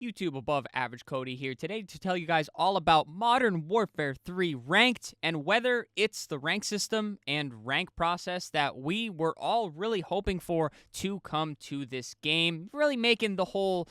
YouTube above average Cody here today to tell you guys all about Modern Warfare 3 Ranked and whether it's the rank system and rank process that we were all really hoping for to come to this game, really making the whole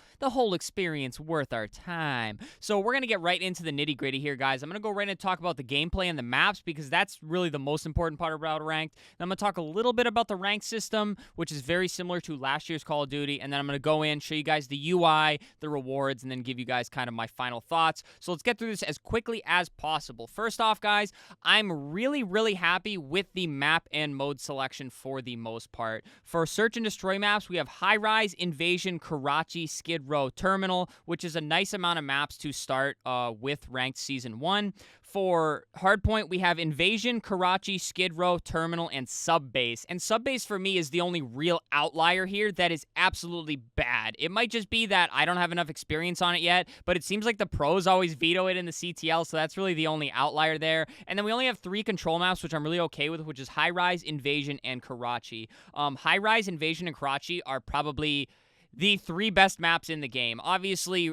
experience worth our time. So we're going to get right into the nitty-gritty here, guys. I'm going to go right in and talk about the gameplay and the maps because that's really the most important part about Ranked. Then I'm going to talk a little bit about the rank system, which is very similar to last year's Call of Duty, and then I'm going to go in, show you guys the UI, the rewards, and then give you guys kind of my final thoughts. So let's get through this as quickly as possible. First off, guys, I'm really happy with the map and mode selection for the most part. For search and destroy maps, we have High Rise, Invasion, Karachi, Skid Row, Terminal, which is a nice amount of maps to start with Ranked Season 1. For Hardpoint, we have Invasion, Karachi, Skid Row, Terminal, and Subbase. And Subbase for me is the only real outlier here that is absolutely bad. It might just be that I don't have enough experience on it yet, but it seems like the pros always veto it in the CTL, so that's really the only outlier there. And then we only have 3 control maps, which I'm really okay with, which is High Rise, Invasion, and Karachi. High Rise, Invasion, and Karachi are probably the 3 best maps in the game. Obviously,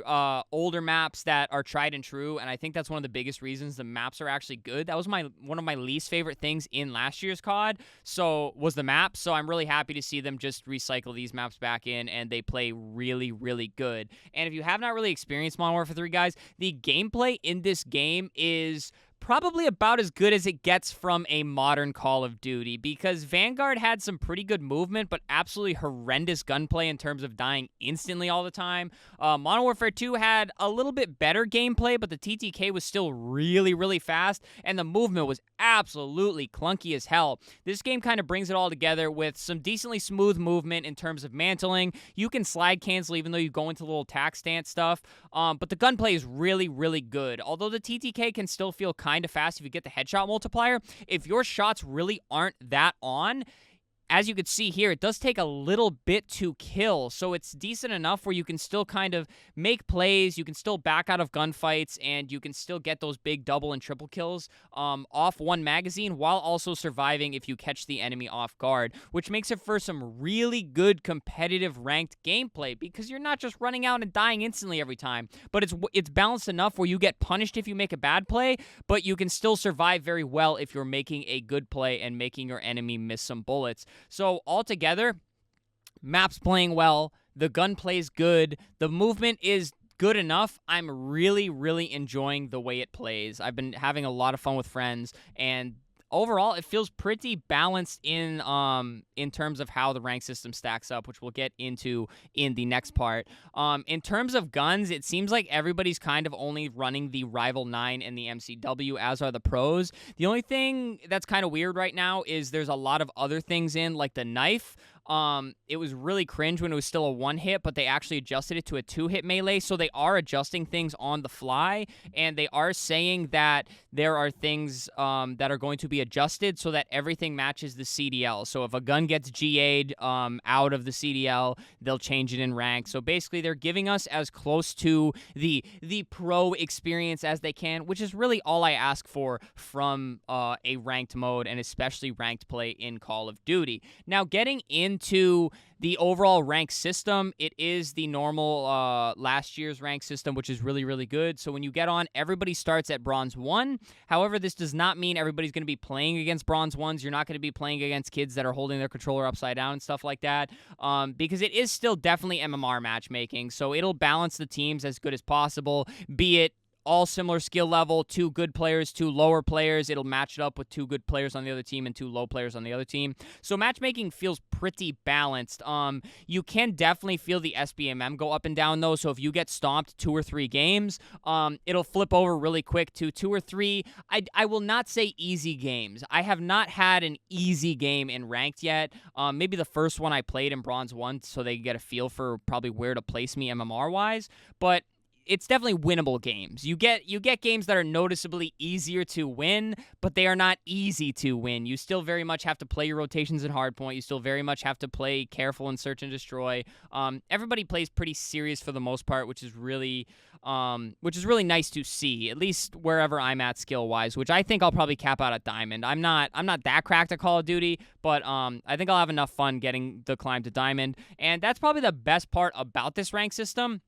older maps that are tried and true, and I think that's one of the biggest reasons the maps are actually good. That was one of my least favorite things in last year's COD, was the map. So I'm really happy to see them just recycle these maps back in, and they play really good. And if you have not really experienced Modern Warfare 3, guys, the gameplay in this game is probably about as good as it gets from a modern Call of Duty, because Vanguard had some pretty good movement, but absolutely horrendous gunplay in terms of dying instantly all the time. Modern Warfare 2 had a little bit better gameplay, but the TTK was still really fast, and the movement was absolutely clunky as hell. This game kind of brings it all together with some decently smooth movement in terms of mantling. You can slide cancel even though you go into little tac stance stuff, but the gunplay is really good. Although the TTK can still feel kind of fast if you get the headshot multiplier, if your shots really aren't that on, as you can see here, it does take a little bit to kill, so it's decent enough where you can still kind of make plays, you can still back out of gunfights, and you can still get those big double and triple kills off one magazine while also surviving if you catch the enemy off guard, which makes it for some really good competitive ranked gameplay because you're not just running out and dying instantly every time, but it's balanced enough where you get punished if you make a bad play, but you can still survive very well if you're making a good play and making your enemy miss some bullets. So altogether, map's playing well, the gun plays good, the movement is good enough. I'm really enjoying the way it plays. I've been having a lot of fun with friends, and overall, it feels pretty balanced in terms of how the rank system stacks up, which we'll get into in the next part. In terms of guns, it seems like everybody's kind of only running the Rival 9 and the MCW, as are the pros. The only thing that's kind of weird right now is there's a lot of other things in, like the knife. It was really cringe when it was still a 1-hit, but they actually adjusted it to a 2-hit melee, so they are adjusting things on the fly, and they are saying that there are things that are going to be adjusted so that everything matches the CDL. So if a gun gets GA'd out of the CDL, they'll change it in rank. So basically, they're giving us as close to the pro experience as they can, which is really all I ask for from a ranked mode, and especially ranked play in Call of Duty. Now, getting into the overall rank system, it is the normal last year's rank system, which is really good. So when you get on, everybody starts at Bronze 1. However, this does not mean everybody's going to be playing against Bronze 1s. You're not going to be playing against kids that are holding their controller upside down and stuff like that, because it is still definitely MMR matchmaking. So it'll balance the teams as good as possible, be it all similar skill level, 2 good players, 2 lower players. It'll match it up with 2 good players on the other team and 2 low players on the other team. So matchmaking feels pretty balanced. You can definitely feel the SBMM go up and down, though. So if you get stomped 2 or 3 games, it'll flip over really quick to 2 or 3. I will not say easy games. I have not had an easy game in ranked yet. Maybe the first one I played in Bronze 1, so they get a feel for probably where to place me MMR-wise. But it's definitely winnable games. You get games that are noticeably easier to win, but they are not easy to win. You still very much have to play your rotations in hardpoint. You still very much have to play careful in search and destroy. Everybody plays pretty serious for the most part, which is really nice to see, at least wherever I'm at skill-wise, which I think I'll probably cap out at Diamond. I'm not that cracked at Call of Duty, but I think I'll have enough fun getting the climb to Diamond, and that's probably the best part about this rank system.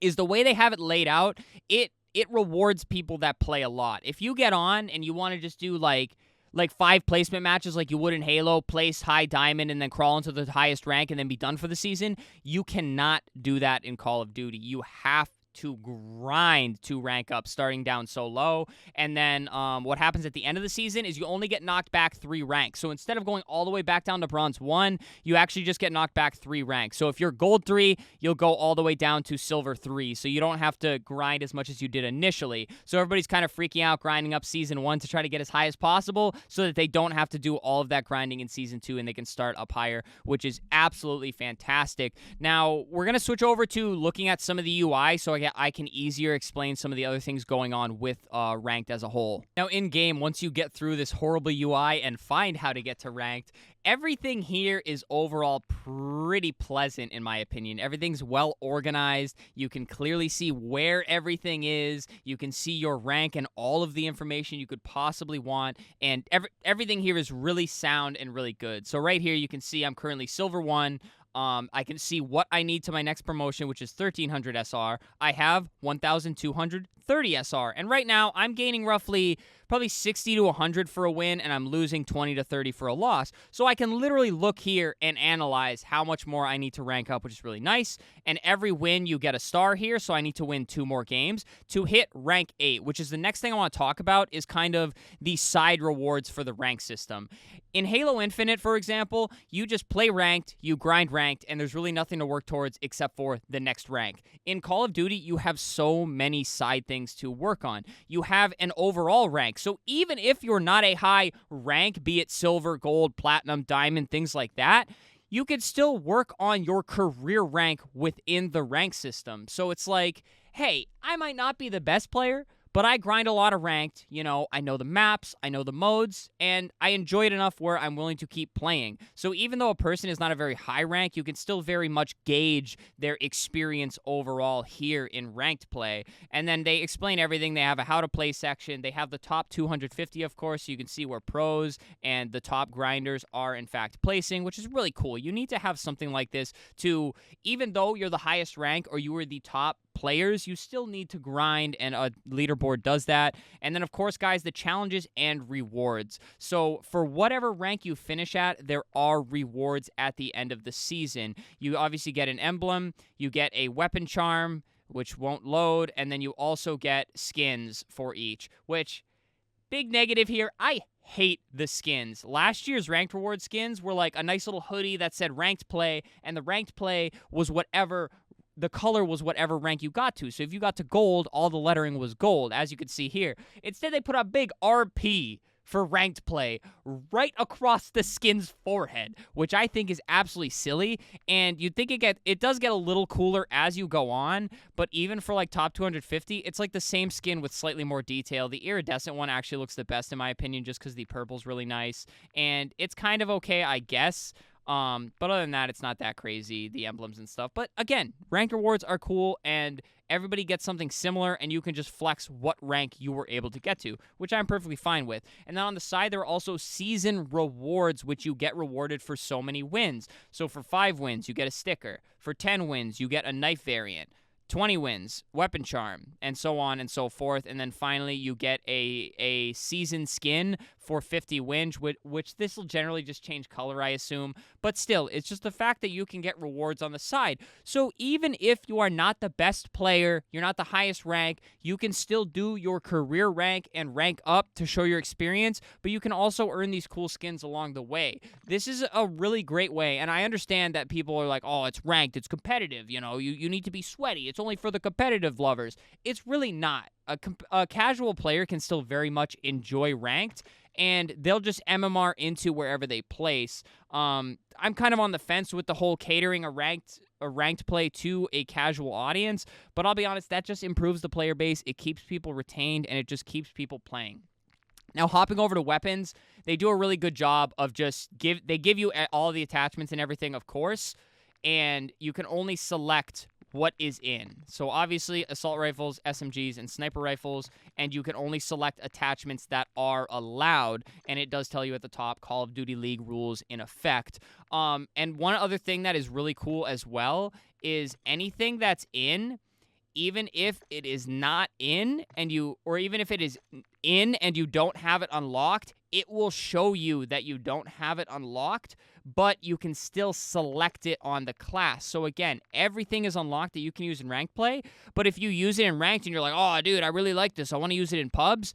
is the way they have it laid out. It rewards people that play a lot. If you get on and you want to just do like 5 placement matches like you would in Halo, place high diamond and then crawl into the highest rank and then be done for the season, you cannot do that in Call of Duty. You have to grind to rank up starting down so low. And then what happens at the end of the season is you only get knocked back 3 ranks. So instead of going all the way back down to bronze 1, you actually just get knocked back 3 ranks. So if you're gold 3, you'll go all the way down to silver 3. So you don't have to grind as much as you did initially. So everybody's kind of freaking out grinding up season 1 to try to get as high as possible so that they don't have to do all of that grinding in season 2 and they can start up higher, which is absolutely fantastic. Now, we're going to switch over to looking at some of the UI so I can easier explain some of the other things going on with ranked as a whole. Now, in game, once you get through this horrible UI and find how to get to ranked, everything here is overall pretty pleasant in my opinion. Everything's well organized. You can clearly see where everything is. You can see your rank and all of the information you could possibly want. And everything here is really sound and really good. So right here, you can see I'm currently silver 1. I can see what I need to my next promotion, which is 1300 SR. I have 1230 SR. And right now, I'm gaining roughly probably 60 to 100 for a win, and I'm losing 20 to 30 for a loss. So I can literally look here and analyze how much more I need to rank up, which is really nice. And every win, you get a star here, so I need to win 2 more games to hit rank 8, which is the next thing I want to talk about is kind of the side rewards for the rank system. In Halo Infinite, for example, you just play ranked, you grind ranked, and there's really nothing to work towards except for the next rank. In Call of Duty, you have so many side things to work on. You have an overall rank. So even if you're not a high rank, be it silver, gold, platinum, diamond, things like that, you could still work on your career rank within the rank system. So it's like, hey, I might not be the best player, but I grind a lot of ranked. You know, I know the maps, I know the modes, and I enjoy it enough where I'm willing to keep playing. So even though a person is not a very high rank, you can still very much gauge their experience overall here in ranked play. And then they explain everything. They have a how to play section. They have the top 250, of course, so you can see where pros and the top grinders are in fact placing, which is really cool. You need to have something like this to, even though you're the highest rank or you were the top players, you still need to grind, and a leaderboard does that. And then, of course, guys, the challenges and rewards. So for whatever rank you finish at, there are rewards at the end of the season. You obviously get an emblem, you get a weapon charm, which won't load, and then you also get skins for each, which, big negative here, I hate the skins. Last year's ranked reward skins were like a nice little hoodie that said ranked play, and the ranked play was whatever the color was whatever rank you got to. So if you got to gold, all the lettering was gold, as you can see here. Instead, they put a big RP for ranked play right across the skin's forehead, which I think is absolutely silly. And you'd think it does get a little cooler as you go on, but even for like top 250, it's like the same skin with slightly more detail. The iridescent one actually looks the best in my opinion, just because the purple's really nice. And it's kind of okay, I guess. But other than that, it's not that crazy, the emblems and stuff. But again, ranked rewards are cool, and everybody gets something similar, and you can just flex what rank you were able to get to, which I'm perfectly fine with. And then on the side, there are also season rewards, which you get rewarded for so many wins. So for 5 wins, you get a sticker. For 10 wins, you get a knife variant. 20 wins, weapon charm, and so on and so forth. And then finally, you get a season skin for 50 wins, which this will generally just change color, I assume. But still, it's just the fact that you can get rewards on the side. So even if you are not the best player, you're not the highest rank, you can still do your career rank and rank up to show your experience, but you can also earn these cool skins along the way. This is a really great way, and I understand that people are like, oh, it's ranked, it's competitive, you know, you need to be sweaty, it's only for the competitive lovers. It's really not. A casual player can still very much enjoy ranked, and they'll just MMR into wherever they place. I'm kind of on the fence with the whole catering a ranked play to a casual audience, but I'll be honest, that just improves the player base, it keeps people retained, and it just keeps people playing. Now, hopping over to weapons, they do a really good job of they give you all the attachments and everything, of course, and you can only select what is in. So obviously assault rifles, SMGs, and sniper rifles, and you can only select attachments that are allowed, and it does tell you at the top Call of Duty League rules in effect. And one other thing that is really cool as well is anything that's in, even if it is not in and or even if it is in and you don't have it unlocked, it will show you that you don't have it unlocked, but you can still select it on the class. So again, everything is unlocked that you can use in ranked play, but if you use it in ranked and you're like, oh, dude, I really like this, I want to use it in pubs,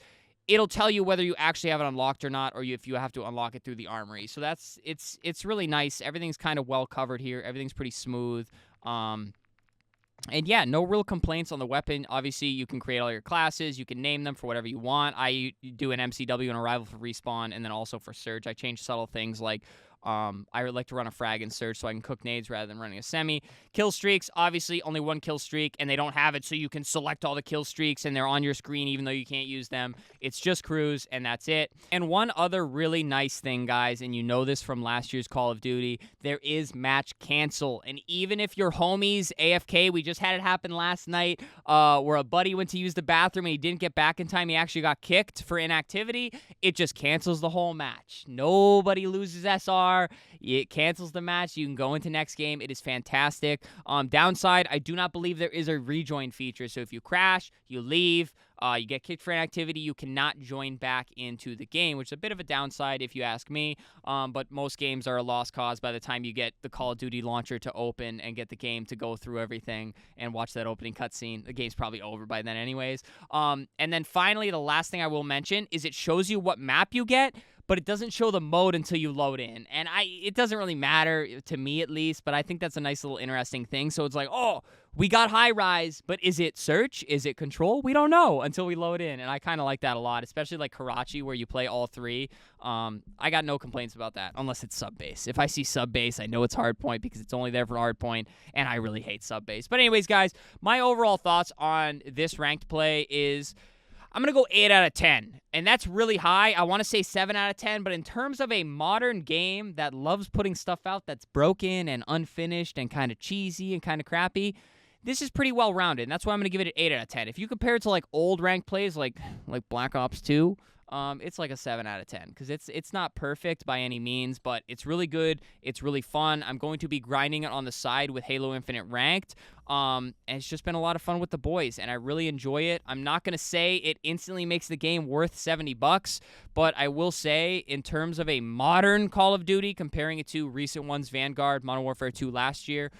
it'll tell you whether you actually have it unlocked or not, or if you have to unlock it through the armory. So it's really nice. Everything's kind of well covered here. Everything's pretty smooth. And yeah, no real complaints on the weapon. Obviously, you can create all your classes. You can name them for whatever you want. I do an MCW and a rival for respawn, and then also for Surge. I change subtle things like I would like to run a frag in Surge so I can cook nades rather than running a semi. Kill streaks, obviously, only one kill streak, and they don't have it, so you can select all the kill streaks, and they're on your screen even though you can't use them. It's just crews, and that's it. And one other really nice thing, guys, and you know this from last year's Call of Duty, there is match cancel. And even if your homies AFK, we just had it happen last night where a buddy went to use the bathroom and he didn't get back in time. He actually got kicked for inactivity. It just cancels the whole match. Nobody loses SR. It cancels the match. You can go into next game. It is fantastic. Downside, I do not believe there is a rejoin feature. So if you crash, you leave, you get kicked for inactivity, you cannot join back into the game, which is a bit of a downside if you ask me. But most games are a lost cause by the time you get the Call of Duty launcher to open and get the game to go through everything and watch that opening cutscene. The game's probably over by then anyways. And then finally, the last thing I will mention is it shows you what map you get, but it doesn't show the mode until you load in. And it doesn't really matter, to me at least, but I think that's a nice little interesting thing. So it's like, oh, we got high rise, but is it search? Is it control? We don't know until we load in. And I kind of like that a lot, especially like Karachi where you play all three. I got no complaints about that unless it's sub base. If I see sub base, I know it's hard point because it's only there for hard point, and I really hate sub base. But anyways, guys, my overall thoughts on this ranked play is I'm going to go 8 out of 10, and that's really high. I want to say 7 out of 10, but in terms of a modern game that loves putting stuff out that's broken and unfinished and kind of cheesy and kind of crappy, this is pretty well-rounded, and that's why I'm going to give it an 8 out of 10. If you compare it to like old ranked plays like Black Ops 2, it's like a 7 out of 10 because it's not perfect by any means, but it's really good. It's really fun. I'm going to be grinding it on the side with Halo Infinite Ranked, and it's just been a lot of fun with the boys, and I really enjoy it. I'm not going to say it instantly makes the game worth $70, but I will say in terms of a modern Call of Duty, comparing it to recent ones, Vanguard, Modern Warfare 2 last year,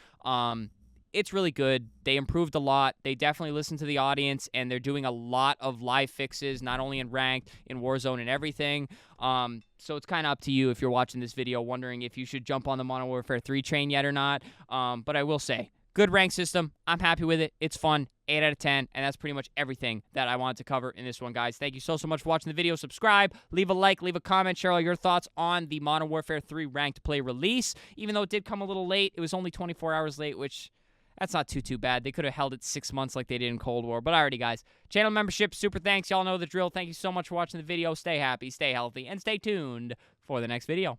it's really good. They improved a lot. They definitely listened to the audience, and they're doing a lot of live fixes, not only in Ranked, in Warzone, and everything. So it's kind of up to you if you're watching this video wondering if you should jump on the Modern Warfare 3 train yet or not. But I will say, good rank system. I'm happy with it. It's fun. 8 out of 10, and that's pretty much everything that I wanted to cover in this one, guys. Thank you so much for watching the video. Subscribe, leave a like, leave a comment, share all your thoughts on the Modern Warfare 3 Ranked Play release. Even though it did come a little late, it was only 24 hours late, which that's not too bad. They could have held it 6 months like they did in Cold War. But alrighty, guys. Channel membership, super thanks. Y'all know the drill. Thank you so much for watching the video. Stay happy, stay healthy, and stay tuned for the next video.